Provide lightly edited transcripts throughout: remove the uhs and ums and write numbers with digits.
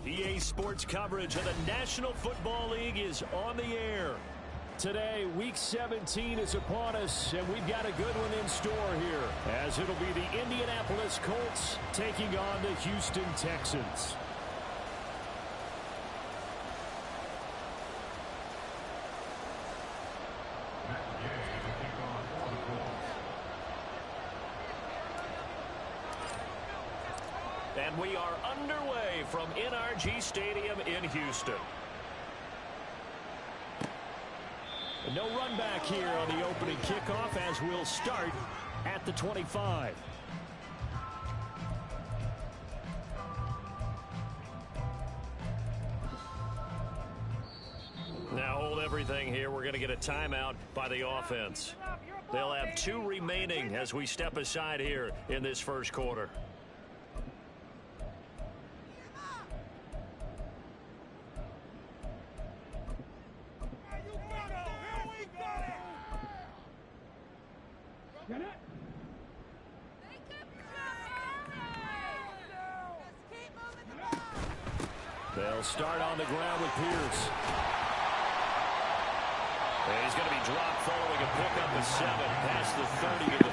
EA Sports coverage of the National Football League is on the air. Today, Week 17 is upon us, and we've got a good one in store here, as it'll be the Indianapolis Colts taking on the Houston Texans. And we are underway from NRG Stadium in Houston. No run back here on the opening kickoff as we'll start at the 25. Now hold everything here. We're going to get a timeout by the offense. They'll have 2 remaining as we step aside here in this first quarter. They'll start on the ground with Pierce. And he's going to be dropped following a pickup of 7 past the 30 to the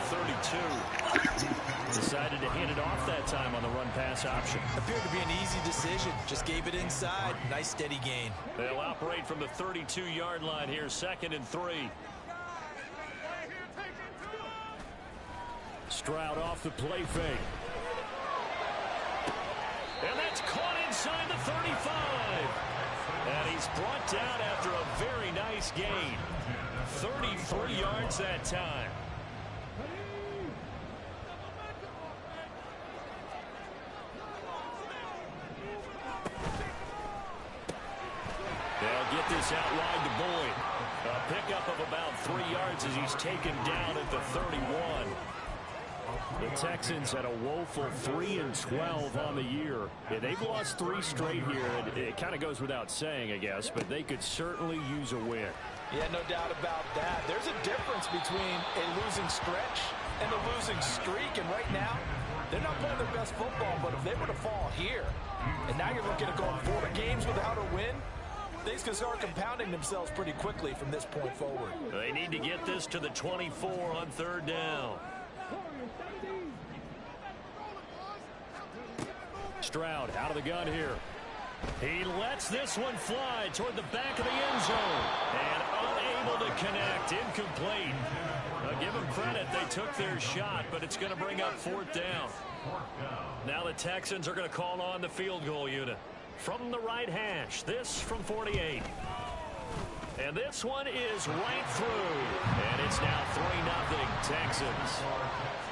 32. Decided to hand it off that time on the run-pass option. Appeared to be an easy decision. Just gave it inside. Nice steady gain. They'll operate from the 32-yard line here, 2nd and 3. Stroud off the play fake. And that's caught inside the 35. And he's brought down after a very nice gain. 33 yards that time. They'll get this out wide to Boyd. A pickup of about 3 yards as he's taken down at the 31. The Texans had a woeful 3-12 on the year. Yeah, they've lost 3 straight here. It kind of goes without saying, I guess, but they could certainly use a win. Yeah, no doubt about that. There's a difference between a losing stretch and a losing streak, and right now, they're not playing their best football, but if they were to fall here, and now you're looking at going 4 games without a win, things can start compounding themselves pretty quickly from this point forward. They need to get this to the 24 on 3rd down. Stroud out of the gun here. He lets this one fly toward the back of the end zone. And unable to connect. Incomplete. Now give them credit. They took their shot, but it's going to bring up 4th down. Now the Texans are going to call on the field goal unit. From the right hash. This from 48. And this one is right through. And it's now 3-0 Texans.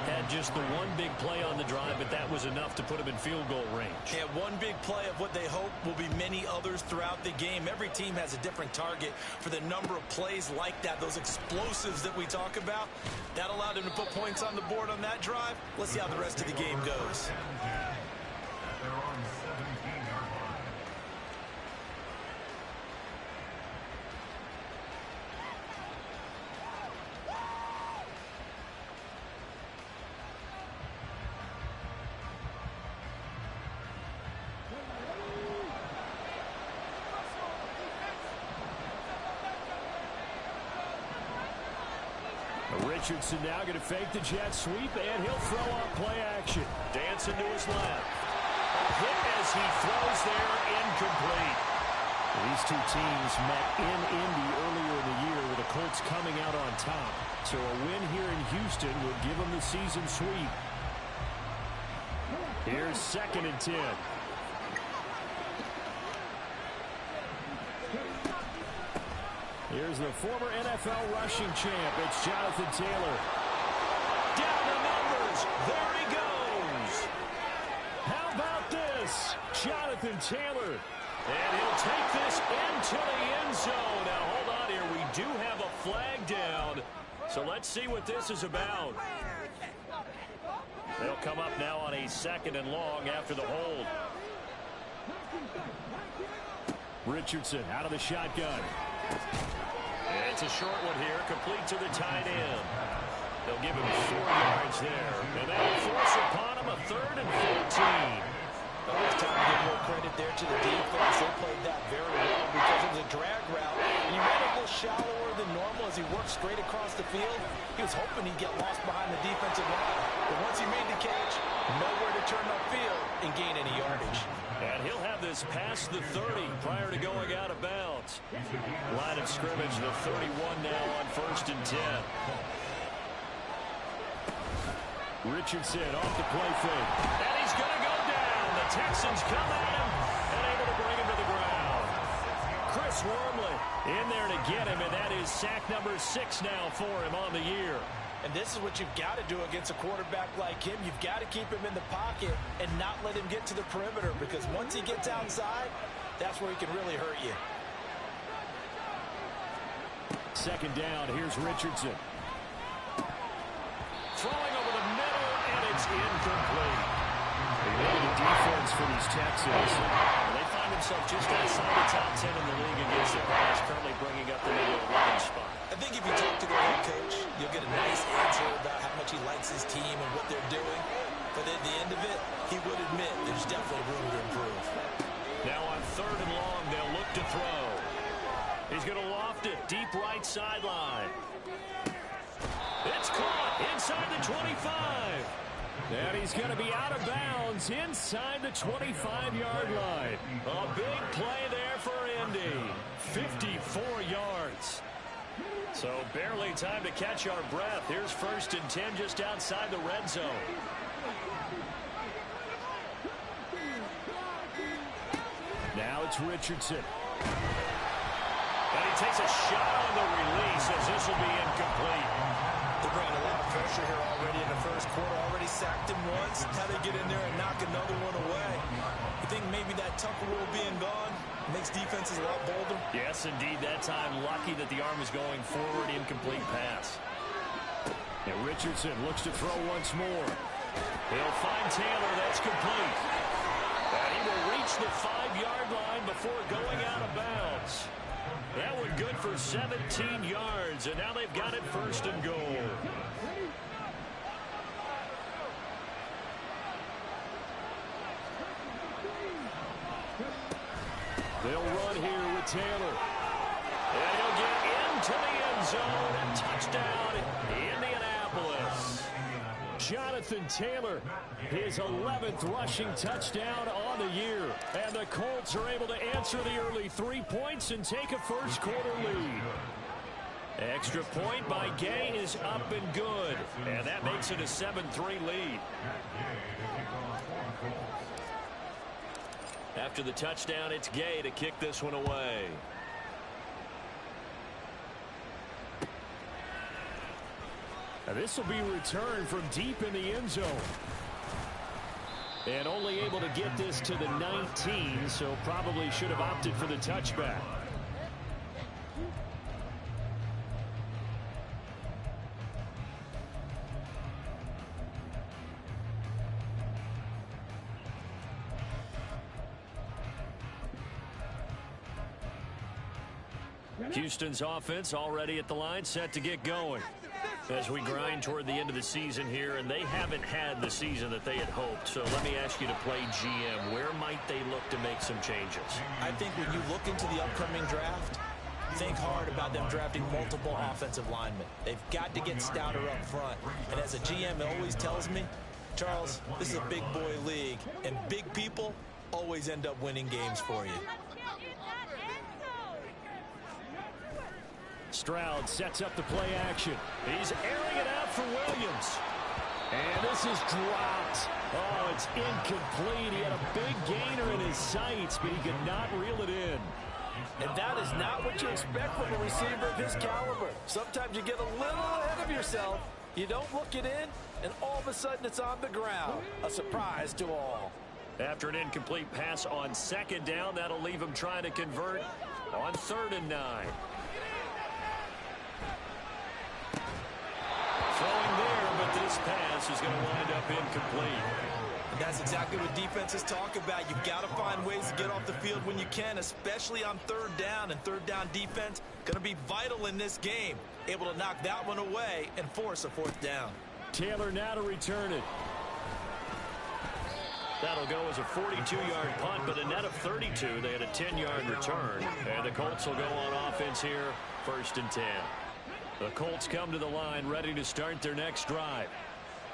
Had just the one big play on the drive, but that was enough to put him in field goal range. Yeah, one big play of what they hope will be many others throughout the game. Every team has a different target for the number of plays like that, those explosives that we talk about. That allowed them to put points on the board on that drive. Let's see how the rest of the game goes. Richardson now going to fake the jet sweep, and he'll throw off play action. Dancing to his left. A hit as he throws there, incomplete. These 2 teams met in Indy earlier in the year with the Colts coming out on top. So a win here in Houston would give them the season sweep. Here's 2nd and 10. Here's the former NFL rushing champ. It's Jonathan Taylor. Down the numbers. There he goes. How about this? Jonathan Taylor. And he'll take this into the end zone. Now, hold on here. We do have a flag down. So let's see what this is about. They'll come up now on a 2nd and long after the hold. Richardson out of the shotgun. It's a short one here, complete to the tight end. They'll give him 4 yards there. And that'll force upon him a 3rd and 14. It's time to give more credit there of the defense, they played that very well because it was a drag route. And he ran a little shallower than normal as he worked straight across the field. He was hoping he'd get lost behind the defensive line. But once he made the catch, nowhere to turn upfield and gain any yardage. And he'll have this past the 30 prior to going out of bounds. Line of scrimmage, the 31 now on 1st and 10. Richardson off the play fake. And he's going to go down. The Texans come at him and able to bring him to the ground. Chris Wormley in there to get him, and that is sack number 6 now for him on the year. And this is what you've got to do against a quarterback like him. You've got to keep him in the pocket and not let him get to the perimeter, because once he gets outside, that's where he can really hurt you. Second down, here's Richardson. Throwing over the middle, and it's incomplete. The defense for these Texans. They find themselves just outside the top 10 in the league against the pass, currently bringing up the number 11 spot. I think if you talk to the head coach, you'll get a nice answer about how much he likes his team and what they're doing. But at the end of it, he would admit there's definitely room to improve. Now on 3rd and long, they'll look to throw. He's going to loft it, deep right sideline. It's caught inside the 25. And he's going to be out of bounds inside the 25-yard line. A big play there for Indy. 54 yards. So barely time to catch our breath. Here's 1st and 10 just outside the red zone. Now it's Richardson. And he takes a shot on the release as this will be incomplete. They're bringing a lot of pressure here already in the first quarter. Already sacked him once. How they get in there and knock another one away. You think maybe that Tucker rule being gone makes defenses a lot bolder? Yes, indeed. That time, lucky that the arm was going forward. Incomplete pass. And Richardson looks to throw once more. He'll find Taylor. That's complete. And he will reach the 5-yard line before going out of bounds. That one good for 17 yards, and now they've got it 1st and goal. They'll run here with Taylor. And he'll get into the end zone and touchdown, Indianapolis. Jonathan Taylor, his 11th rushing touchdown on the year. And the Colts are able to answer the early 3 points and take a first quarter lead. Extra point by Gay is up and good. And that makes it a 7-3 lead. After the touchdown, it's Gay to kick this one away. Now this will be returned from deep in the end zone. And only able to get this to the 19, so probably should have opted for the touchback. Houston's offense already at the line, set to get going. As we grind toward the end of the season here, and they haven't had the season that they had hoped. So let me ask you to play GM. Where might they look to make some changes? I think when you look into the upcoming draft, think hard about them drafting multiple offensive linemen. They've got to get stouter up front. And as a GM, it always tells me, Charles, this is a big boy league, and big people always end up winning games for you. Stroud sets up the play action. He's airing it out for Williams. And this is dropped. Oh, it's incomplete. He had a big gainer in his sights, but he could not reel it in. And that is not what you expect from a receiver of his caliber. Sometimes you get a little ahead of yourself. You don't look it in, and all of a sudden it's on the ground. A surprise to all. After an incomplete pass on 2nd down, that'll leave him trying to convert on 3rd and 9. Throwing there, but this pass is going to wind up incomplete. And that's exactly what defenses talk about. You've got to find ways to get off the field when you can, especially on 3rd down. And 3rd down defense going to be vital in this game. Able to knock that one away and force a 4th down. Taylor now to return it. That'll go as a 42-yard punt, but a net of 32. They had a 10-yard return. And the Colts will go on offense here, 1st and 10. The Colts come to the line ready to start their next drive.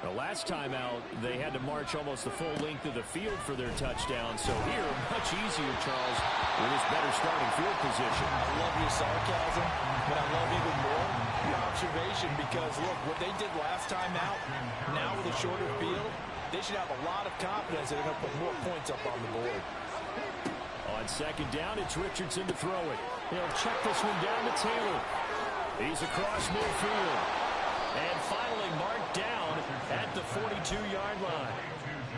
The last time out, they had to march almost the full length of the field for their touchdown. So here, much easier, Charles, with this better starting field position. I love your sarcasm, but I love even more your observation because, look, what they did last time out, now with a shorter field, they should have a lot of confidence that they're going to put more points up on the board. On 2nd down, it's Richardson to throw it. He'll check this one down to Taylor. He's across midfield. And finally marked down at the 42-yard line.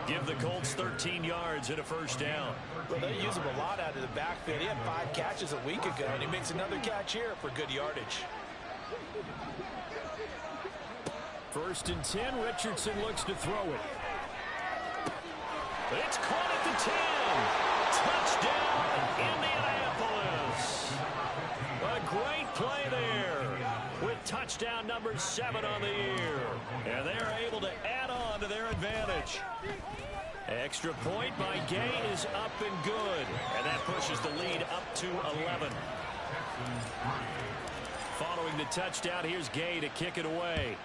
Give the Colts 13 yards and a 1st down. Well, they use him a lot out of the backfield. He had 5 catches a week ago, and he makes another catch here for good yardage. 1st and 10, Richardson looks to throw it. It's caught at the 10. Touchdown, Indianapolis. A great play there with touchdown number 7 on the year. And they're able to add on to their advantage. Extra point by Gay is up and good. And that pushes the lead up to 11. Following the touchdown, here's Gay to kick it away.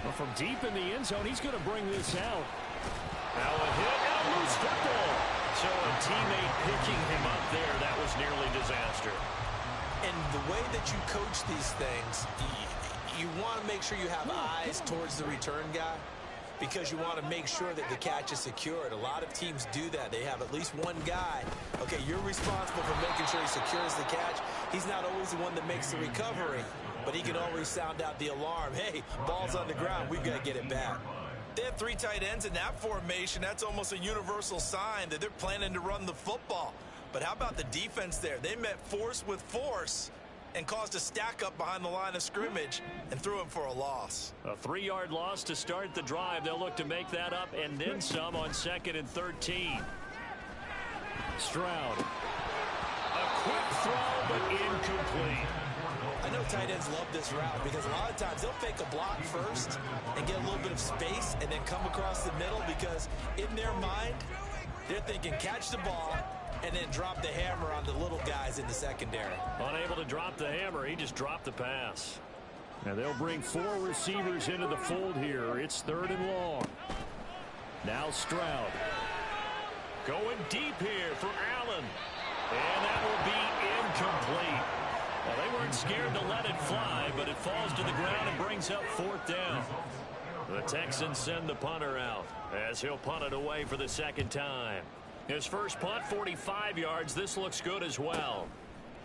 Well, from deep in the end zone, he's going to bring this out. Now a hit and a loose football. So a teammate picking him up there, that was nearly disaster. And the way that you coach these things, you want to make sure you have eyes towards the return guy because you want to make sure that the catch is secured. A lot of teams do that. They have at least one guy. Okay, you're responsible for making sure he secures the catch. He's not always the one that makes the recovery, but he can always sound out the alarm. Hey, ball's on the ground. We've got to get it back. They have 3 tight ends in that formation. That's almost a universal sign that they're planning to run the football. But how about the defense there? They met force with force and caused a stack up behind the line of scrimmage and threw him for a loss. A 3-yard loss to start the drive. They'll look to make that up and then some on 2nd and 13. Stroud. A quick throw, but incomplete. I know tight ends love this route because a lot of times they'll fake a block first and get a little bit of space and then come across the middle because in their mind, they're thinking catch the ball and then drop the hammer on the little guys in the secondary. Unable to drop the hammer, he just dropped the pass. And they'll bring 4 receivers into the fold here. It's 3rd and long. Now Stroud. Going deep here for Allen. And that will be incomplete. Well, they weren't scared to let it fly, but it falls to the ground and brings up 4th down. The Texans send the punter out as he'll punt it away for the 2nd time. His first punt, 45 yards. This looks good as well.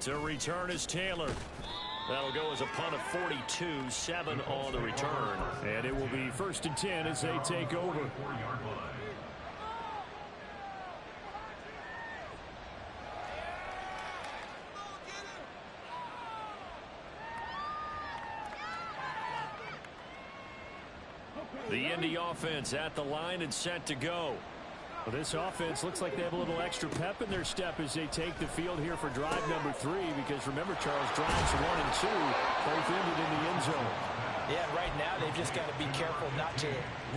To return is Taylor. That'll go as a punt of 42, 7 on the return. And it will be 1st and 10 as they take over. The Indy offense at the line and set to go. Well, this offense looks like they have a little extra pep in their step as they take the field here for drive number 3 because remember, Charles, drives 1 and 2 both ended in the end zone. Yeah, right now they've just got to be careful not to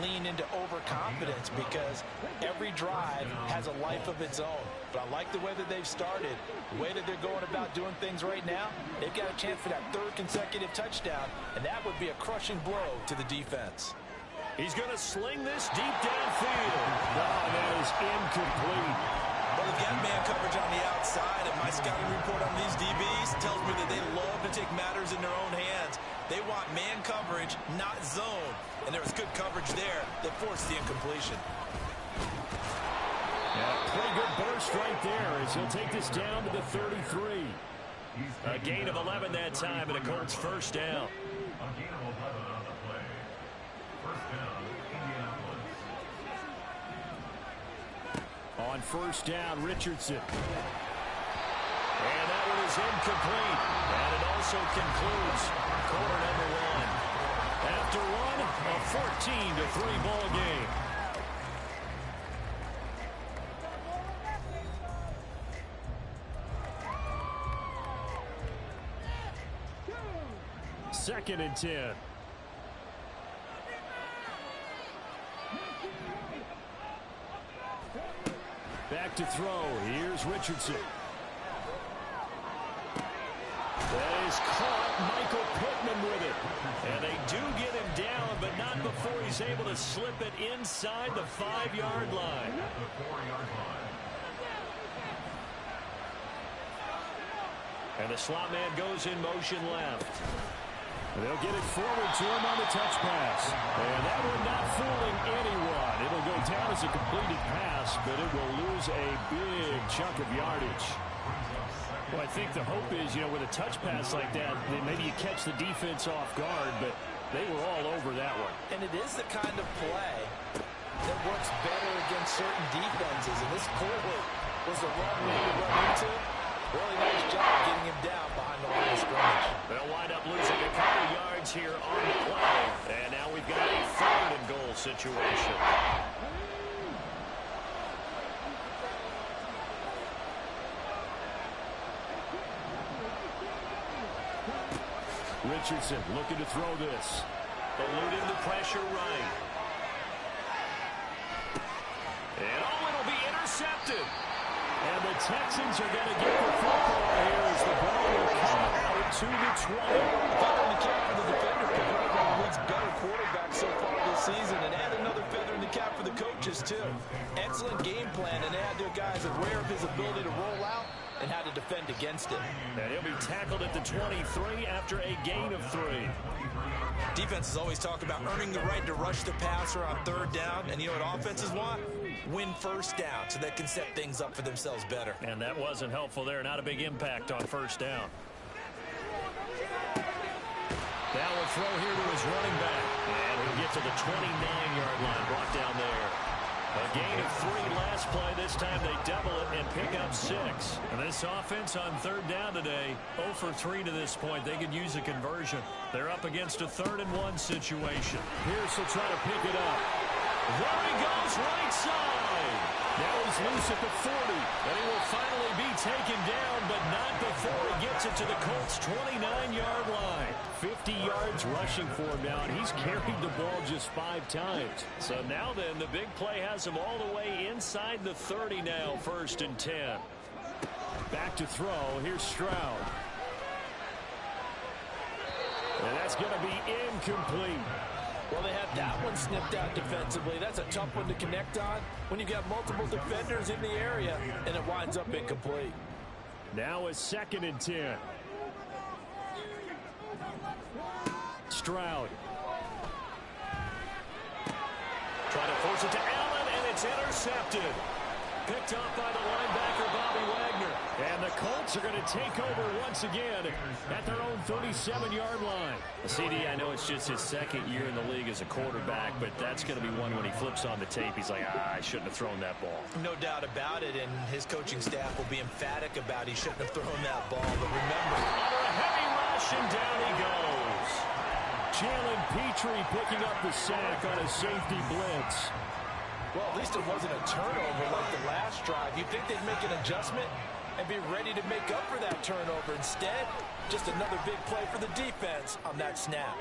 lean into overconfidence because every drive has a life of its own. But I like the way that they've started, the way that they're going about doing things right now. They've got a chance for that 3rd consecutive touchdown, and that would be a crushing blow to the defense. He's going to sling this deep downfield. Oh, that is incomplete. Well, they've got man coverage on the outside, and my scouting report on these DBs tells me that they love to take matters in their own hands. They want man coverage, not zone. And there was good coverage there that forced the incompletion. Yeah, pretty good burst right there as he'll take this down to the 33. A gain of 11 that time, and a Colts 1st down. On 1st down, Richardson. And that one is incomplete. And it also concludes quarter number 1. After one, a 14-3 ball game. Second and 10. to throw. Here's Richardson. That is caught. Michael Pittman with it. And they do get him down, but not before he's able to slip it inside the 5-yard line. And the slot man goes in motion left. They'll get it forward to him on the touch pass. And that one not fooling anyone. It'll go down as a completed pass, but it will lose a big chunk of yardage. Well, I think the hope is, with a touch pass like that, maybe you catch the defense off guard, but they were all over that one. And it is the kind of play that works better against certain defenses. And this clearly was the wrong way to run into. Really nice job getting him down behind the line of scrimmage. They'll wind up losing a couple yards here on the play. And now we've got a 3rd and goal situation. Richardson looking to throw this. Eluding the pressure right. And it'll be intercepted. And the Texans are going to get the football here as the ball will come out to the 20. Feather in the cap for the defender. Picked up one of the league's better quarterbacks so far this season. And add another feather in the cap for the coaches, too. Excellent game plan. And they had their guys aware of his ability to roll out and how to defend against it. And he'll be tackled at the 23 after a gain of 3. Defenses always talk about earning the right to rush the passer on 3rd down. And you know what offenses want? Win 1st down so they can set things up for themselves better. And that wasn't helpful there. Not a big impact on 1st down. Now a throw here to his running back. And he'll get to the 29-yard line. Brought down there. A gain of 3 last play. This time they double it and pick up 6. And this offense on 3rd down today, 0 for 3 to this point. They could use a conversion. They're up against a 3rd and 1 situation. Pierce will try to pick it up. There he goes, right side. Now he's loose at the 40. And he will finally be taken down, but not before he gets it to the Colts' 29-yard line. 50 yards rushing for him now, and he's carried the ball just 5 times. So now then, the big play has him all the way inside the 30 now, 1st and 10. Back to throw. Here's Stroud. And that's going to be incomplete. Well, they had that one snipped out defensively. That's a tough one to connect on when you've got multiple defenders in the area, and it winds up incomplete. Now a 2nd and 10. Stroud. Trying to force it to Allen, and it's intercepted. Picked up by the linebacker, Bobby Wagner. And the Colts are going to take over once again at their own 37-yard line. CD, I know it's just his 2nd year in the league as a quarterback, but that's going to be one when he flips on the tape. He's like, I shouldn't have thrown that ball. No doubt about it, and his coaching staff will be emphatic about he shouldn't have thrown that ball. But remember, under a heavy rush, and down he goes. Jalen Petrie picking up the sack on a safety blitz. Well, at least it wasn't a turnover like the last drive. You'd think they'd make an adjustment and be ready to make up for that turnover. Instead, just another big play for the defense on that snap.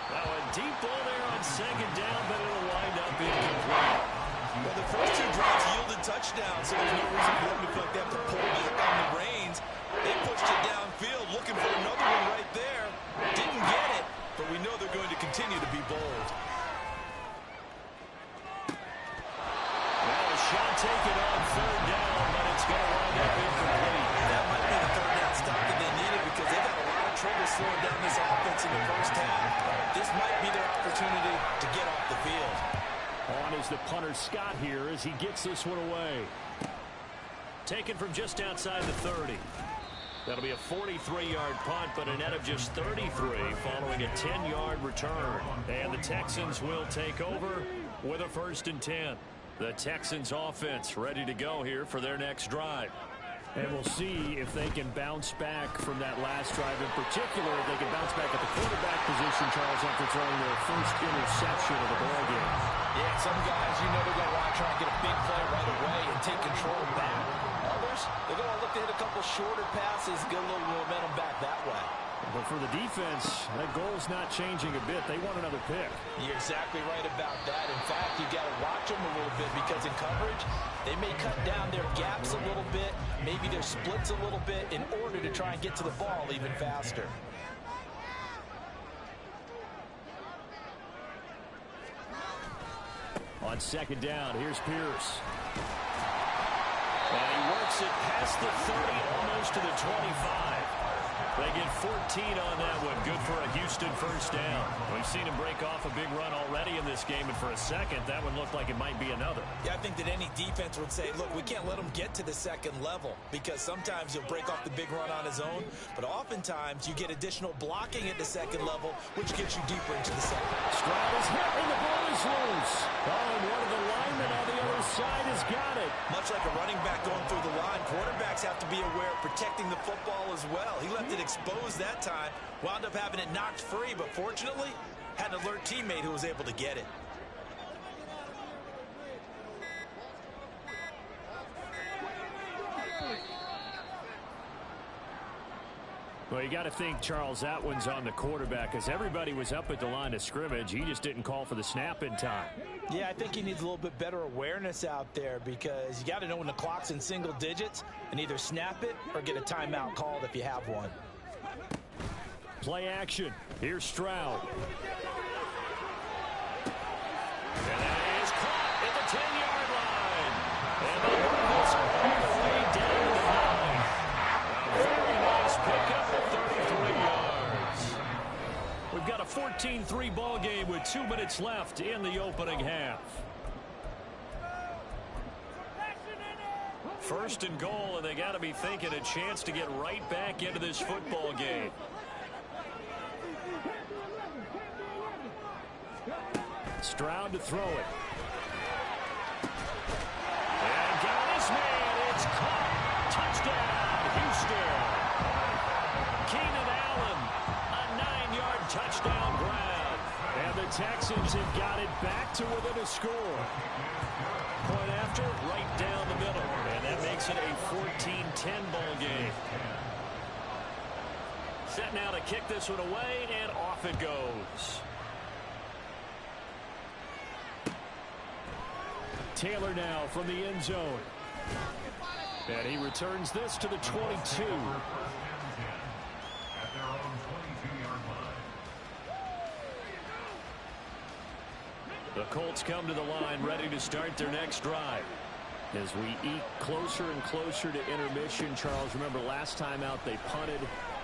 Now a deep ball there on 2nd down, but it'll wind up incomplete. Well, the first 2 drives yielded touchdowns, so there's no reason for them to feel like they have to pull back on the reins. They pushed it downfield, looking for another one right there. Didn't get it, but we know they're going to continue to be bold. Shot taken on 3rd down, but it's going to wind up incomplete. That might be the 3rd down stop that they needed because they've had a lot of trouble slowing down this offense in the 1st half. This might be their opportunity to get off the field. On is the punter Scott here as he gets this one away. Taken from just outside the 30. That'll be a 43-yard punt, but a net of just 33 following a 10-yard return. And the Texans will take over with a 1st and 10. The Texans offense ready to go here for their next drive. And we'll see if they can bounce back from that last drive. In particular, if they can bounce back at the quarterback position, Charles, after throwing their first interception of the ballgame. Yeah, some guys, they're going to want to try and get a big play right away and take control back. Others, they're going to look to hit a couple shorter passes, get a little momentum back that way. But for the defense, that goal's not changing a bit. They want another pick. You're exactly right about that. In fact, you got to watch watch them a little bit because in coverage, they may cut down their gaps a little bit, maybe their splits a little bit in order to try and get to the ball even faster. On second down, here's Pierce. And he works it past the 30, almost to the 25. They get 14 on that one. Good for a Houston first down. We've seen him break off a big run already in this game, and for a second, that one looked like it might be another. Yeah, I think that any defense would say, look, we can't let him get to the second level because sometimes he'll break off the big run on his own, but oftentimes you get additional blocking at the second level, which gets you deeper into the second. Stroud is hit, and the ball is loose. Oh, and one of the linemen on the other side has got it. Much like a running back going through the line, quarterbacks have to be aware of protecting the football as well. He left it exposed that time, wound up having it knocked free, but fortunately had an alert teammate who was able to get it. Well, you got to think, Charles, that one's on the quarterback because everybody was up at the line of scrimmage. He just didn't call for the snap in time. Yeah, I think he needs a little bit better awareness out there because you got to know when the clock's in single digits and either snap it or get a timeout called if you have one. Play action. Here's Stroud. And that is caught at the 10-yard line. And the ball goes all the way down to the 9. A very nice pickup at 33 yards. We've got a 14-3 ball game with 2 minutes left in the opening half. First and goal, and they got to be thinking a chance to get right back into this football game. Stroud to throw it. And got his man. It's caught. Touchdown, Houston. Keenan Allen, a 9-yard touchdown grab. And the Texans have got it back to within a score. Point after, right down the middle. And that makes it a 14-10 ball game. Set now to kick this one away, and off it goes. Taylor now from the end zone. And he returns this to the 22. The Colts come to the line ready to start their next drive. As we eat closer and closer to intermission, Charles, remember last time out they punted.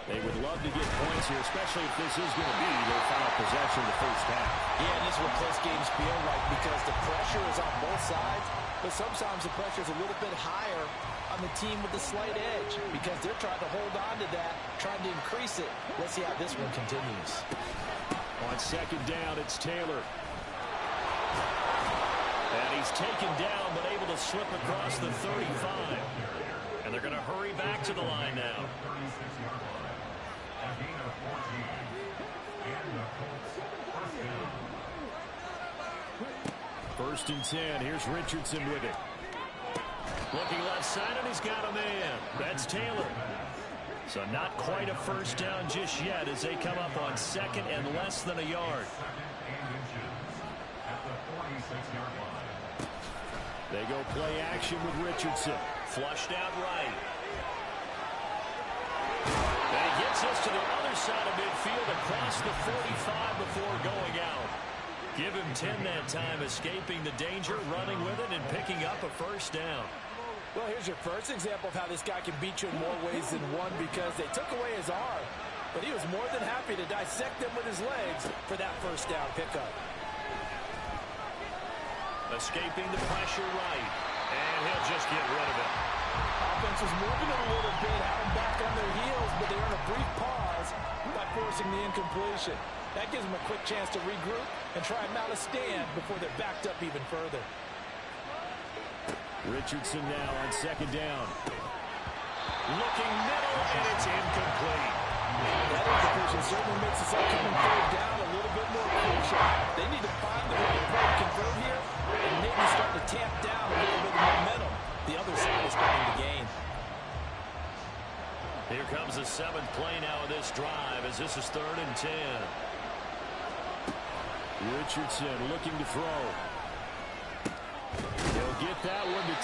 They would love to get points here, especially if this is going to be their final possession of the first half. Yeah, and this is what close games feel like because the pressure is on both sides, but sometimes the pressure is a little bit higher on the team with the slight edge because they're trying to hold on to that, trying to increase it. Let's see how this one continues. On second down, it's Taylor. And he's taken down, but able to slip across the 35. And they're going to hurry back to the line now. First and 10. Here's Richardson with it. Looking left side, and he's got a man. That's Taylor. So not quite a first down just yet as they come up on second and less than a yard. They go play action with Richardson. Flushed out right. And he gets us to the other side of midfield across the 45 before going out. Give him 10 that time, escaping the danger, running with it, and picking up a first down. Well, here's your first example of how this guy can beat you in more ways than one because they took away his arm, but he was more than happy to dissect them with his legs for that first down pickup. Escaping the pressure right, and he'll just get rid of it. Offense was moving it a little bit, had them back on their heels, but they earned a brief pause by forcing the incompletion. That gives them a quick chance to regroup and try and mount a stand before they're backed up even further. Richardson now on second down. Looking middle, and it's incomplete. That incompletion certainly makes this upcoming third down a little bit more crucial. They need to find the right play to convert here and maybe start to tamp down a little bit of momentum. The other side is starting to gain. Here comes the 7th play now of this drive as this is 3rd and 10. Richardson looking to throw.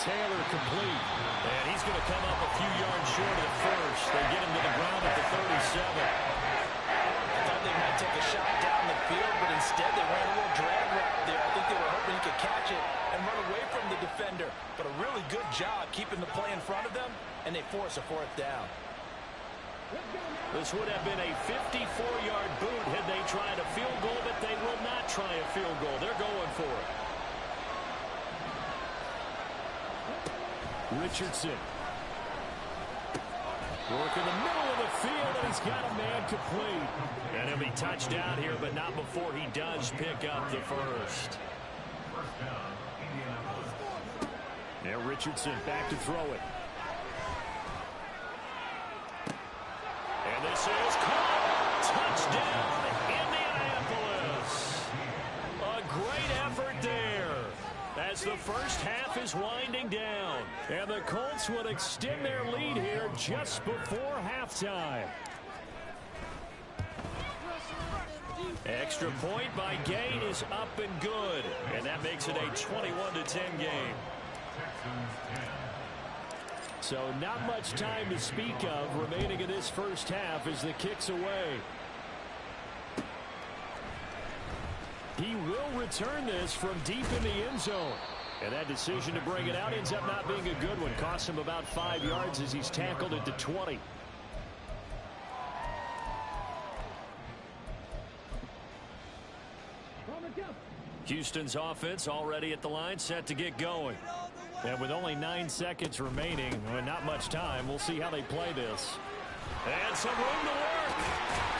Taylor complete. And he's going to come up a few yards short of the first. They get him to the ground at the 37. I thought they might take a shot down the field, but instead they ran a little drag route there. I think they were hoping he could catch it and run away from the defender. But a really good job keeping the play in front of them, and they force a fourth down. This would have been a 54-yard boot had they tried a field goal, but they will not try a field goal. They're going for it. Richardson. Work in the middle of the field, and he's got a man complete. And he'll be touched down here, but not before he does pick up the first. Now Richardson back to throw it. And this is caught. Touchdown, Indianapolis. A great effort there as the first half is winding down. And the Colts would extend their lead here just before halftime. Extra point by Gain is up and good. And that makes it a 21-10 game. So not much time to speak of remaining in this first half as the kick's away. He will return this from deep in the end zone. And that decision to bring it out ends up not being a good one. Costs him about 5 yards as he's tackled at the 20. Houston's offense already at the line, set to get going. And with only 9 seconds remaining, not much time, we'll see how they play this. And some room to work.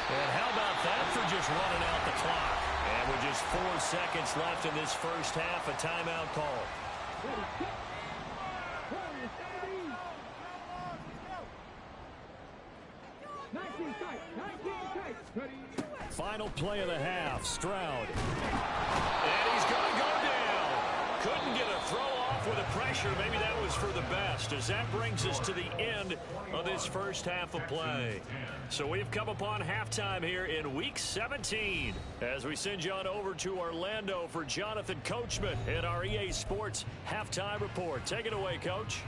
And how about that for just running out the clock? And with just 4 seconds left in this first half, a timeout call. Final play of the half, Stroud. And he's going to go down. Couldn't get a throw off with the pressure. Maybe that was for the best, as that brings us to the end of this first half of play. So we've come upon halftime here in Week 17 as we send you on over to Orlando for Jonathan Coachman in our EA Sports Halftime Report. Take it away, Coach.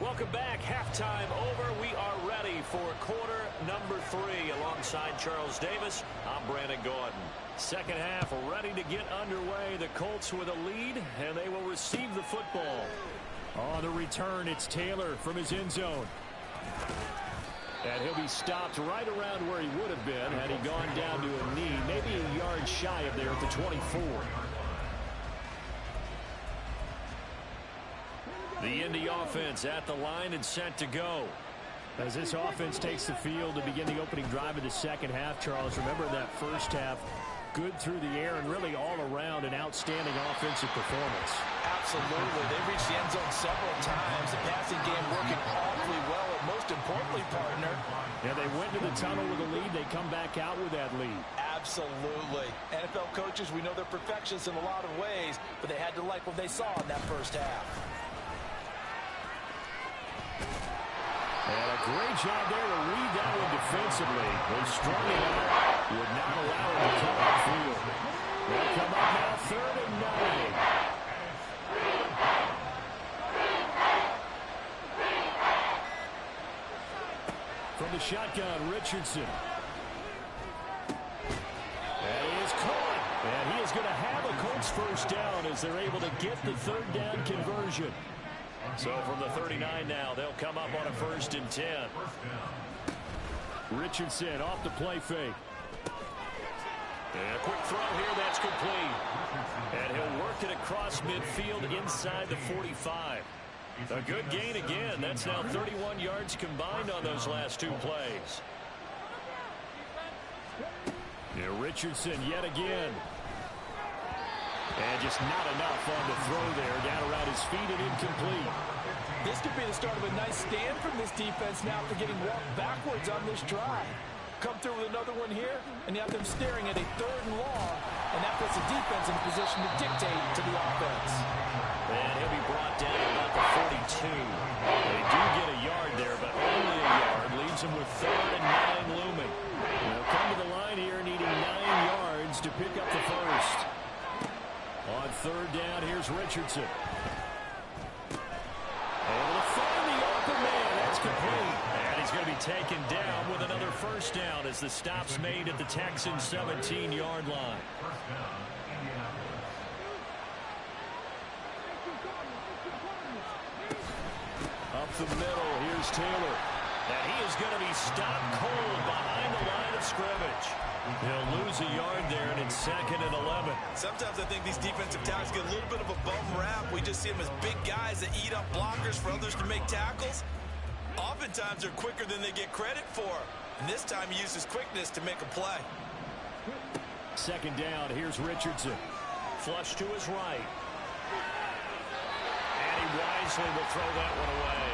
Welcome back. Halftime over. We are ready for quarter number 3 alongside Charles Davis. I'm Brandon Gordon. Second half ready to get underway. The Colts with a lead, and they will receive the football. On the return, it's Taylor from his end zone. And he'll be stopped right around where he would have been had he gone down to a knee, maybe a yard shy of there at the 24. The Indy offense at the line and set to go. As this offense takes the field to begin the opening drive of the second half, Charles, remember that first half, good through the air and really all around an outstanding offensive performance. Absolutely. They reached the end zone several times. The passing game working awfully well, and most importantly, partner. Yeah, they went to the tunnel with a lead. They come back out with that lead. Absolutely. NFL coaches, we know they're perfectionists in a lot of ways, but they had to like what they saw in that first half. And a great job there to read that one defensively. They strung it out, would not allow it to come upfield. They'll come up now, 3rd and 9. From the shotgun, Richardson. And he is caught. And he is going to have a Colts first down as they're able to get the 3rd down conversion. So from the 39 now, they'll come up on a 1st and 10. Richardson off the play fake. And a quick throw here, that's complete. And he'll work it across midfield inside the 45. A good gain again. That's now 31 yards combined on those last 2 plays. Yeah, Richardson yet again. And just not enough on the throw there. Down around his feet and incomplete. This could be the start of a nice stand from this defense now for getting walked backwards on this drive. Come through with another one here, and you have them staring at a 3rd and long, and that puts the defense in a position to dictate to the offense. And he'll be brought down about the 42. They do get a yard there, but only a yard. Leaves them with 3rd and 9 looming. They'll come to the line here needing 9 yards to pick up the first. On third down, here's Richardson. Able to find the open man. That's complete. And he's going to be taken down with another first down as the stop's made at the Texans' 17-yard line. Up the middle, here's Taylor. And he is going to be stopped cold behind the line of scrimmage. He'll lose a yard there, and it's 2nd and 11. Sometimes I think these defensive tackles get a little bit of a bum rap. We just see them as big guys that eat up blockers for others to make tackles. Oftentimes, they're quicker than they get credit for. And this time, he uses quickness to make a play. 2nd down, here's Richardson. Flush to his right. And he wisely will throw that one away.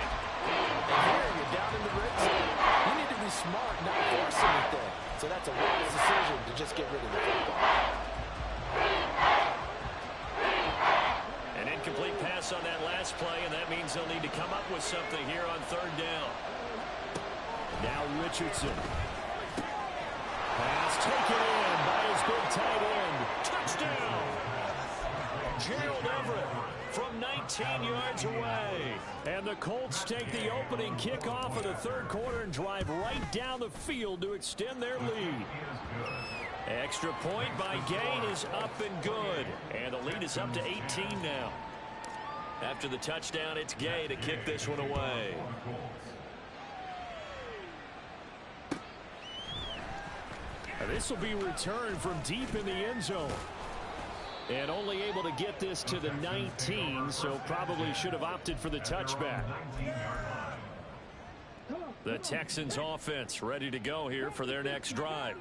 Here, you're down in the red zone. You need to be smart, not force anything. So that's a wise decision to just get rid of the football. An incomplete pass on that last play, and that means they'll need to come up with something here on third down. Now Richardson. Pass taken in by his big tight end. Touchdown! Gerald Everett from 19 yards away. And the Colts take the opening kickoff of the third quarter and drive right down the field to extend their lead. Extra point by Gain is up and good. And the lead is up to 18 now. After the touchdown, it's Gay to kick this one away. This will be returned from deep in the end zone. And only able to get this to the 19, so probably should have opted for the touchback. The Texans offense ready to go here for their next drive.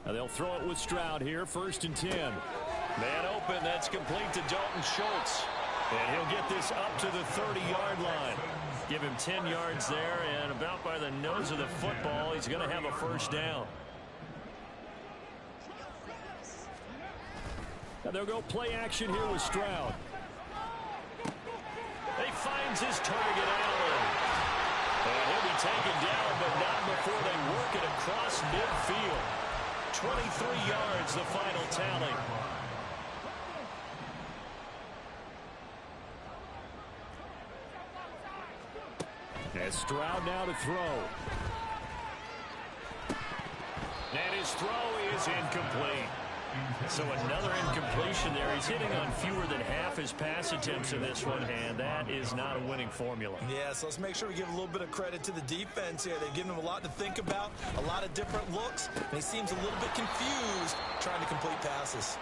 They'll throw it with Stroud here, 1st and 10. Man open, that's complete to Dalton Schultz. And he'll get this up to the 30-yard line. Give him 10 yards there, and about by the nose of the football, he's going to have a first down. Now they'll go play action here with Stroud. He finds his target, Allen. And he'll be taken down, but not before they work it across midfield. 23 yards, the final tally. And Stroud now to throw. And his throw is incomplete. So another incompletion there. He's hitting on fewer than half his pass attempts in this one, and that is not a winning formula. Yeah, so let's make sure we give a little bit of credit to the defense here. They've given him a lot to think about, a lot of different looks, and he seems a little bit confused trying to complete passes.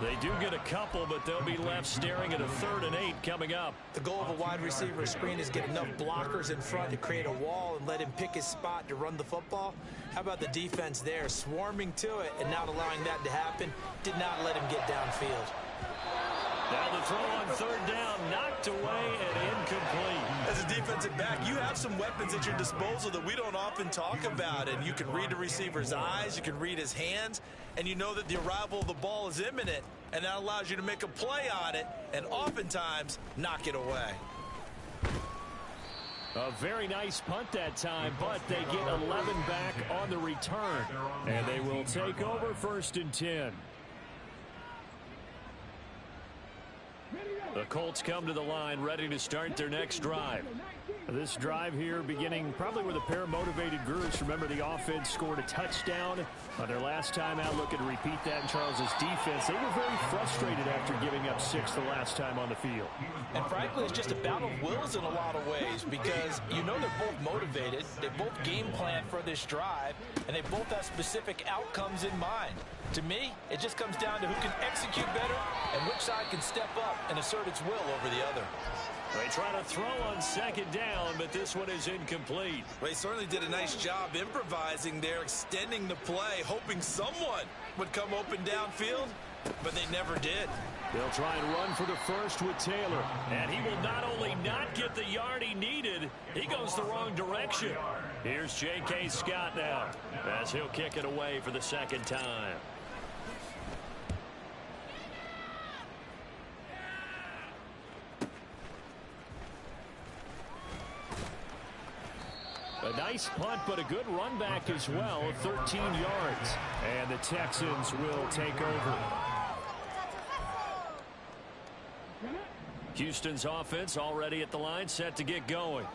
They do get a couple, but they'll be left staring at a 3rd and 8 coming up. The goal of a wide receiver screen is get enough blockers in front to create a wall and let him pick his spot to run the football. How about the defense there, swarming to it and not allowing that to happen? Did not let him get downfield. Now the throw on 3rd down, knocked away and incomplete. As a defensive back, you have some weapons at your disposal that we don't often talk about. And you can read the receiver's eyes, you can read his hands, and you know that the arrival of the ball is imminent. And that allows you to make a play on it and oftentimes knock it away. A very nice punt that time, but they get 11 back on the return. And they will take over 1st and 10. The Colts come to the line ready to start their next drive. This drive here beginning probably with a pair of motivated groups. Remember, the offense scored a touchdown on their last time out. Looking to repeat that in Charles's defense. They were very frustrated after giving up 6 the last time on the field. And frankly, it's just a battle of wills in a lot of ways because you know they're both motivated. They both game plan for this drive, and they both have specific outcomes in mind. To me, it just comes down to who can execute better and which side can step up and assert its will over the other. They try to throw on 2nd down, but this one is incomplete. Well, he certainly did a nice job improvising there, extending the play, hoping someone would come open downfield, but they never did. They'll try and run for the first with Taylor. And he will not only not get the yard he needed, he goes the wrong direction. Here's J.K. Scott now as he'll kick it away for the 2nd time. A nice punt, but a good run back as well, 13 yards. And the Texans will take over. Houston's offense already at the line, set to get going.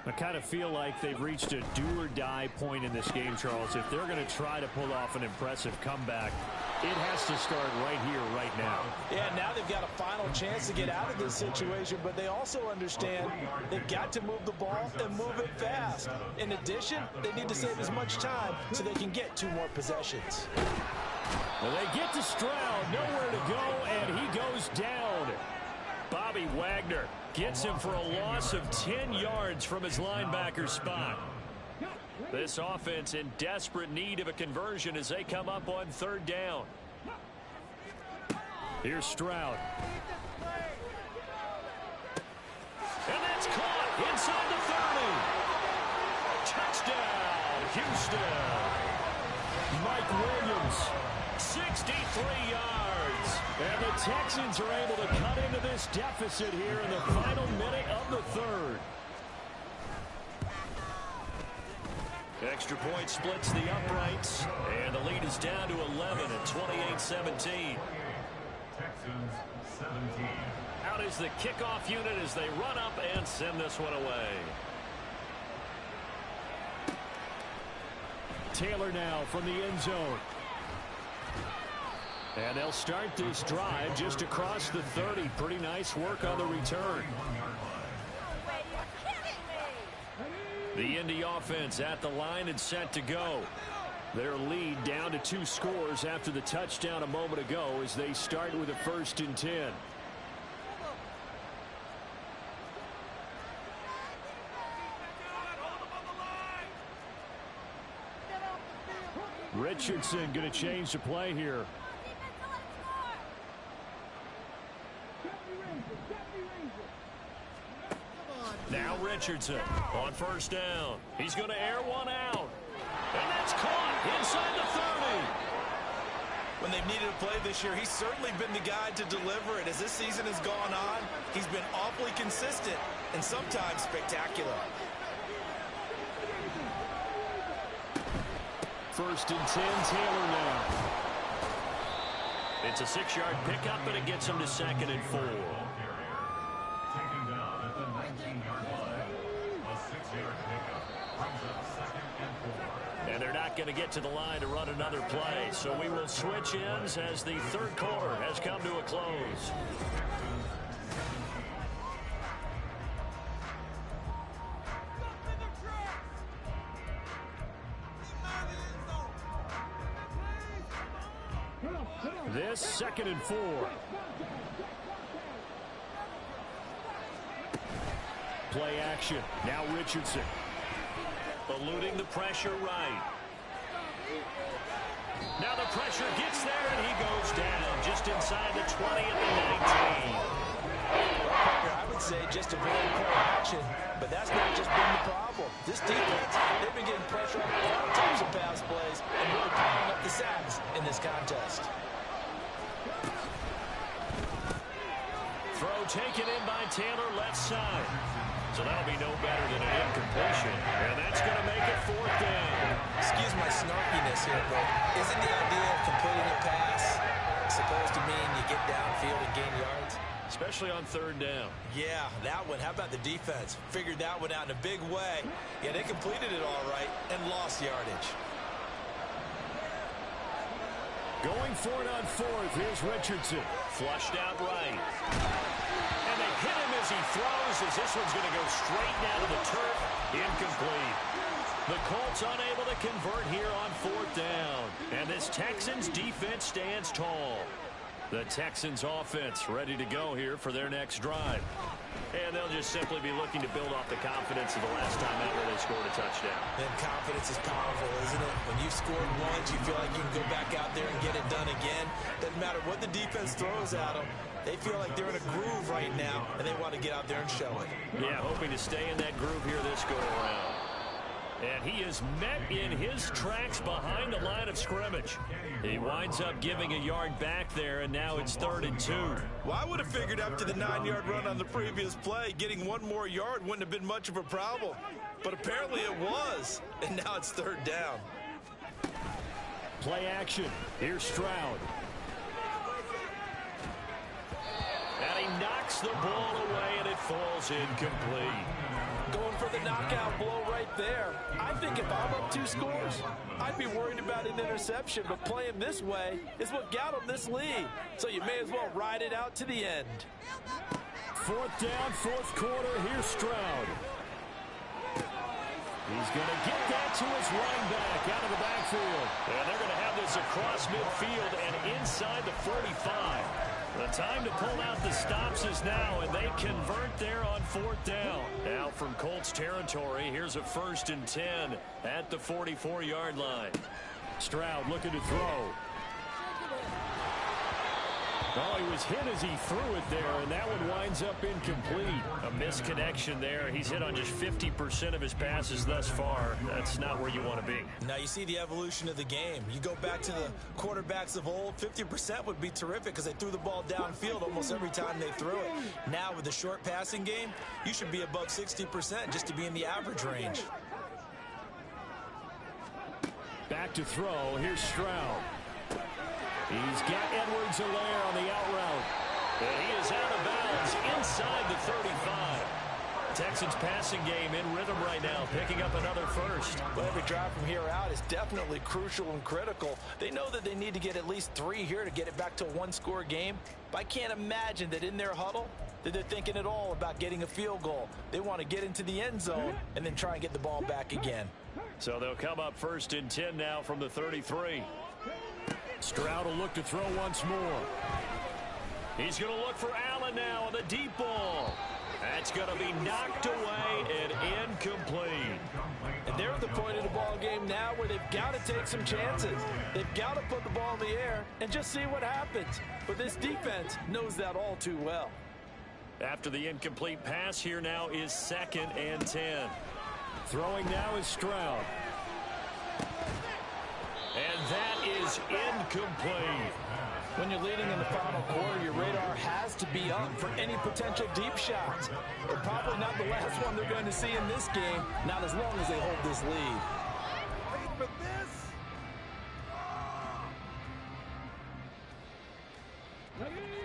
I kind of feel like they've reached a do-or-die point in this game, Charles. If they're going to try to pull off an impressive comeback, it has to start right here, right now. Yeah, now they've got a final chance to get out of this situation, but they also understand they've got to move the ball and move it fast. In addition, they need to save as much time so they can get 2 more possessions. Well, they get to Stroud, nowhere to go, and he goes down. Bobby Wagner gets him for a loss of 10 yards from his linebacker spot. This offense in desperate need of a conversion as they come up on 3rd down. Here's Stroud. And that's caught inside the 30. Touchdown, Houston. Mike Williams, 63 yards. And the Texans are able to cut into this deficit here in the final minute of the 3rd. Extra point splits the uprights, and the lead is down to 11 at 28-17. Out is the kickoff unit as they run up and send this one away. Taylor now from the end zone. And they'll start this drive just across the 30. Pretty nice work on the return. The Indy offense at the line and set to go. Their lead down to 2 scores after the touchdown a moment ago as they start with a 1st and 10. Richardson going to change the play here. Now Richardson on 1st down. He's going to air one out. And that's caught inside the 30. When they've needed a play this year, he's certainly been the guy to deliver it. As this season has gone on, he's been awfully consistent and sometimes spectacular. 1st and 10, Taylor now. It's a 6-yard pickup, and it gets him to 2nd and 4. And they're not going to get to the line to run another play. So we will switch ends as the 3rd quarter has come to a close. This 2nd and 4. Play action. Now Richardson. Eluding the pressure right. Now the pressure gets there, and he goes down just inside the 20 at the 19. I would say just a very poor action, but that's not just been the problem. This defense, they've been getting pressure on all types of pass plays and really piling up the sacks in this contest. Throw taken in by Taylor left side. So that'll be no better than an incompletion. And that's going to make it 4th down. Excuse my snarkiness here, but isn't the idea of completing a pass supposed to mean you get downfield and gain yards? Especially on 3rd down. Yeah, that one. How about the defense? Figured that one out in a big way. Yeah, they completed it all right and lost yardage. Going for it on 4th. Here's Richardson. Flushed out right. And they hit him as he throws, as this one's going to go straight down to the turf. Incomplete. The Colts unable to convert here on 4th down. And this Texans defense stands tall. The Texans offense ready to go here for their next drive. And they'll just simply be looking to build off the confidence of the last time out where they scored a touchdown. And confidence is powerful, isn't it? When you've scored once, you feel like you can go back out there and get it done again. Doesn't matter what the defense throws at them. They feel like they're in a groove right now, and they want to get out there and show it. Yeah, hoping to stay in that groove here this go-around. And he is met in his tracks behind the line of scrimmage. He winds up giving a yard back there, and now it's 3rd and 2. Well, I would have figured after the 9-yard run on the previous play, getting one more yard wouldn't have been much of a problem. But apparently it was, and now it's 3rd down. Play action. Here's Stroud. And he knocks the ball away, and it falls incomplete. Going for the knockout blow right there. I think if I'm up 2 scores, I'd be worried about an interception, but playing this way is what got him this lead. So you may as well ride it out to the end. 4th down, 4th quarter. Here's Stroud. He's going to get that to his running back out of the backfield. And they're going to have this across midfield and inside the 45. The time to pull out the stops is now, and they convert there on 4th down. Now from Colts territory, here's a 1st and 10 at the 44-yard line. Stroud looking to throw. Oh, he was hit as he threw it there, and that one winds up incomplete. A misconnection there. He's hit on just 50% of his passes thus far. That's not where you want to be. Now you see the evolution of the game. You go back to the quarterbacks of old, 50% would be terrific because they threw the ball downfield almost every time they threw it. Now with the short passing game, you should be above 60% just to be in the average range. Back to throw. Here's Stroud. He's got Edwards-Helaire on the out route. And he is out of bounds inside the 35. Texans passing game in rhythm right now, picking up another first. Well, every drive from here out is definitely crucial and critical. They know that they need to get at least 3 here to get it back to a 1-score game. But I can't imagine that in their huddle that they're thinking at all about getting a field goal. They want to get into the end zone and then try and get the ball back again. So they'll come up 1st and 10 now from the 33. Stroud will look to throw once more. He's going to look for Allen now on the deep ball. That's going to be knocked away and incomplete. And they're at the point of the ball game now where they've got to take some chances. They've got to put the ball in the air and just see what happens. But this defense knows that all too well. After the incomplete pass, here now is 2nd and 10. Throwing now is Stroud. And that is incomplete. When you're leading in the final quarter, your radar has to be up for any potential deep shots. But probably not the last one they're going to see in this game, not as long as they hold this lead.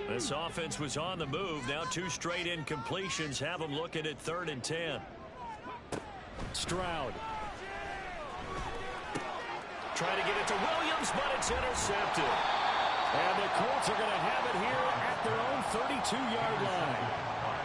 This offense was on the move. Now 2 straight incompletions have them looking at 3rd and 10. Stroud. Trying to get it to Williams, but it's intercepted. And the Colts are going to have it here at their own 32-yard line.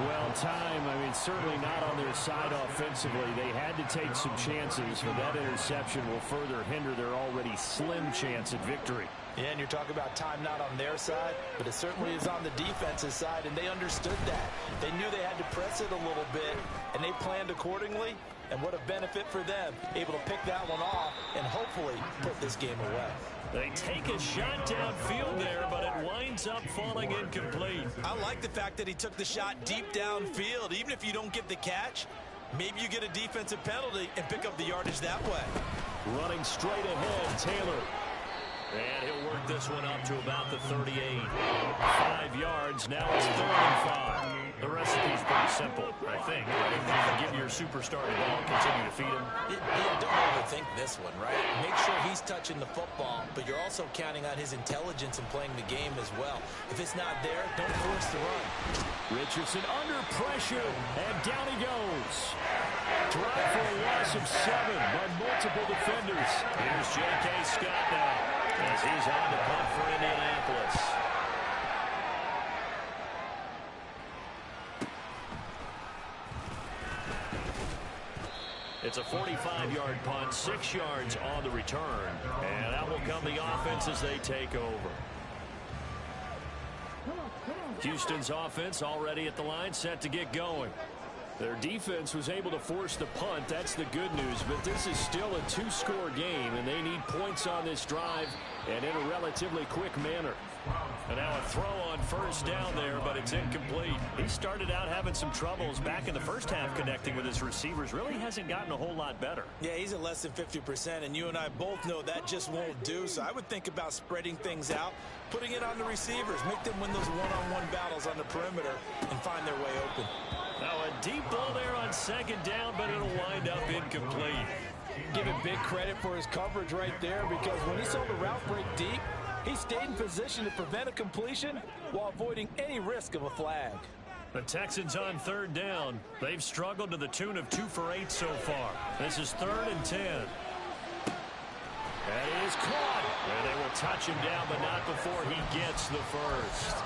Well, time, I mean, certainly not on their side offensively. They had to take some chances, but that interception will further hinder their already slim chance at victory. Yeah, and you're talking about time not on their side, but it certainly is on the defensive side, and they understood that. They knew they had to press it a little bit, and they planned accordingly. And what a benefit for them, able to pick that one off and hopefully put this game away. They take a shot downfield there, but it winds up falling incomplete. I like the fact that he took the shot deep downfield. Even if you don't get the catch, maybe you get a defensive penalty and pick up the yardage that way. Running straight ahead, Taylor. And he'll work this one up to about the 38. 5 yards, now it's 3rd and 5. The recipe's pretty simple, I think. Give your superstar the ball, continue to feed him. Yeah, don't overthink this one, right? Make sure he's touching the football, but you're also counting on his intelligence in playing the game as well. If it's not there, don't force the run. Richardson under pressure, and down he goes. Drive for a loss of 7 by multiple defenders. Here's J.K. Scott now, as he's on the punt for Indianapolis. It's a 45-yard punt, 6 yards on the return. And out will come the offense as they take over. Houston's offense already at the line, set to get going. Their defense was able to force the punt. That's the good news. But this is still a two-score game, and they need points on this drive and in a relatively quick manner. And now a throw on first down there, but it's incomplete. He started out having some troubles back in the first half connecting with his receivers. Really hasn't gotten a whole lot better. Yeah, he's at less than 50%, and you and I both know that just won't do. So I would think about spreading things out, putting it on the receivers, make them win those one-on-one battles on the perimeter and find their way open. Now a deep ball there on second down, but it'll wind up incomplete. Give him big credit for his coverage right there, because when he saw the route break deep, he stayed in position to prevent a completion while avoiding any risk of a flag. The Texans on third down. They've struggled to the tune of 2 for 8 so far. This is 3rd and 10. That is caught. And they will touch him down, but not before he gets the first.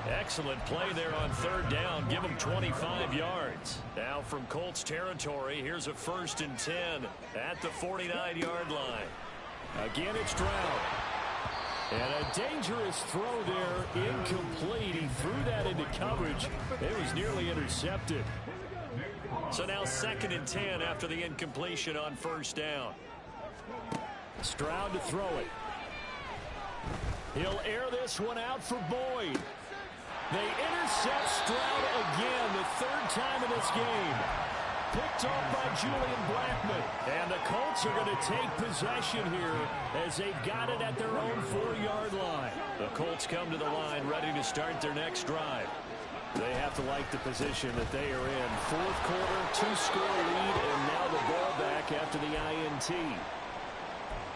Excellent play there on third down. Give him 25 yards. Now from Colts territory, here's a 1st and 10 at the 49-yard line. Again, it's Stroud. And a dangerous throw there, incomplete. He threw that into coverage. It was nearly intercepted. So now 2nd and 10 after the incompletion on first down. Stroud to throw it. He'll air this one out for Boyd. They intercept Stroud again, the 3rd time in this game. Picked off by Julian Blackmon. And the Colts are going to take possession here as they've got it at their own 4-yard line. The Colts come to the line ready to start their next drive. They have to like the position that they are in. 4th quarter, 2-score lead, and now the ball back after the INT.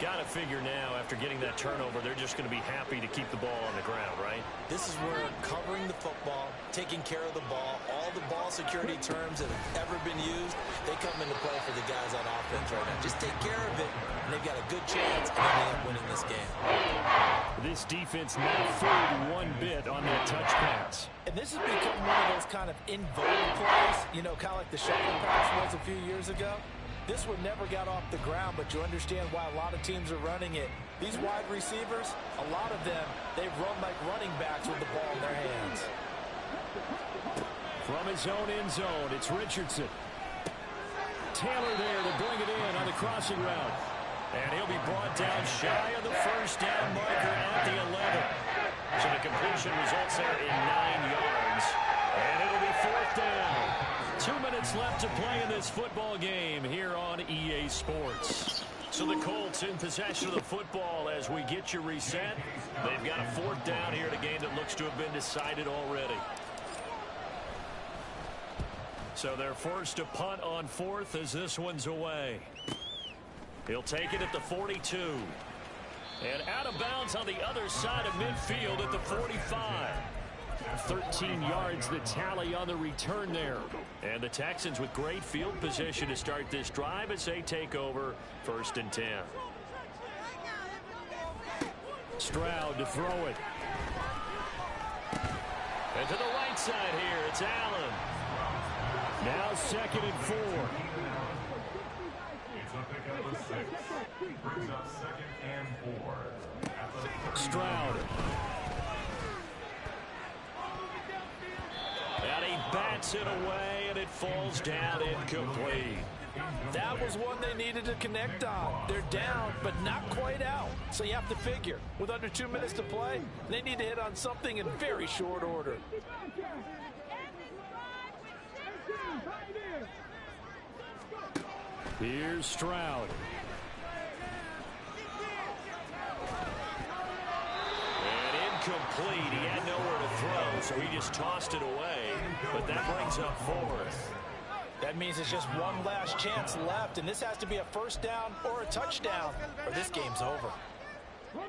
Got to figure now, after getting that turnover, they're just going to be happy to keep the ball on the ground, right? This is where covering the football, taking care of the ball, all the ball security terms that have ever been used, they come into play for the guys on offense right now. Just take care of it, and they've got a good chance of ending up winning this game. This defense not fooled one bit on that touch pass. And this has become one of those kind of in vogue plays, you know, kind of like the shuffle pass was a few years ago. This one never got off the ground, but you understand why a lot of teams are running it. These wide receivers, a lot of them, they run like running backs with the ball in their hands. From his own end zone, it's Richardson. Taylor there to bring it in on the crossing route. And he'll be brought down shy of the first down marker at the 11. So the completion results there in 9 yards. And it'll be 4th down. 2 minutes left to play in this football game here on EA Sports. So the Colts in possession of the football as we get you reset. They've got a 4th down here in a game that looks to have been decided already. So they're forced to punt on 4th as this one's away. He'll take it at the 42. And out of bounds on the other side of midfield at the 45. 13 yards the tally on the return there. And the Texans with great field position to start this drive as they take over 1st and 10. Stroud to throw it. And to the right side here, it's Allen. Now 2nd and 4. Stroud. And he bats it away, and it falls down incomplete. That was one they needed to connect on. They're down, but not quite out. So you have to figure, with under 2 minutes to play, they need to hit on something in very short order. Here's Stroud. And incomplete. He had nowhere to throw, so he just tossed it away. But that brings up 4th. That means it's just one last chance left, and this has to be a 1st down or a touchdown, or this game's over.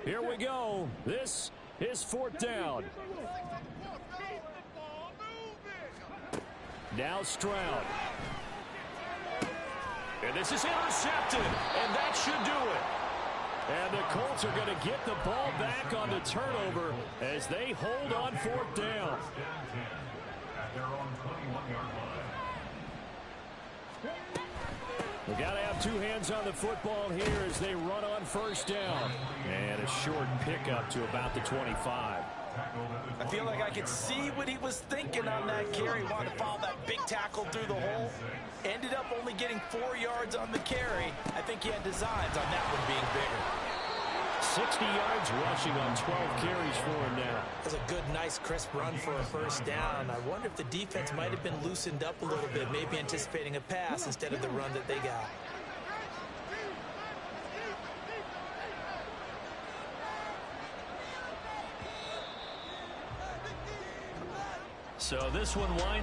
Here we go. This is 4th down. Now Stroud. And this is intercepted, and that should do it. And the Colts are going to get the ball back on the turnover as they hold on 4th down. We've got to have 2 hands on the football here as they run on 1st down. And a short pickup to about the 25. I feel like I could see what he was thinking on that carry. Wanted to follow that big tackle through the hole. Ended up only getting 4 yards on the carry. I think he had designs on that one being bigger. 60 yards rushing on 12 carries for him now. That's a good, nice, crisp run for a first down. I wonder if the defense might have been loosened up a little bit, maybe anticipating a pass instead of the run that they got. So this one winds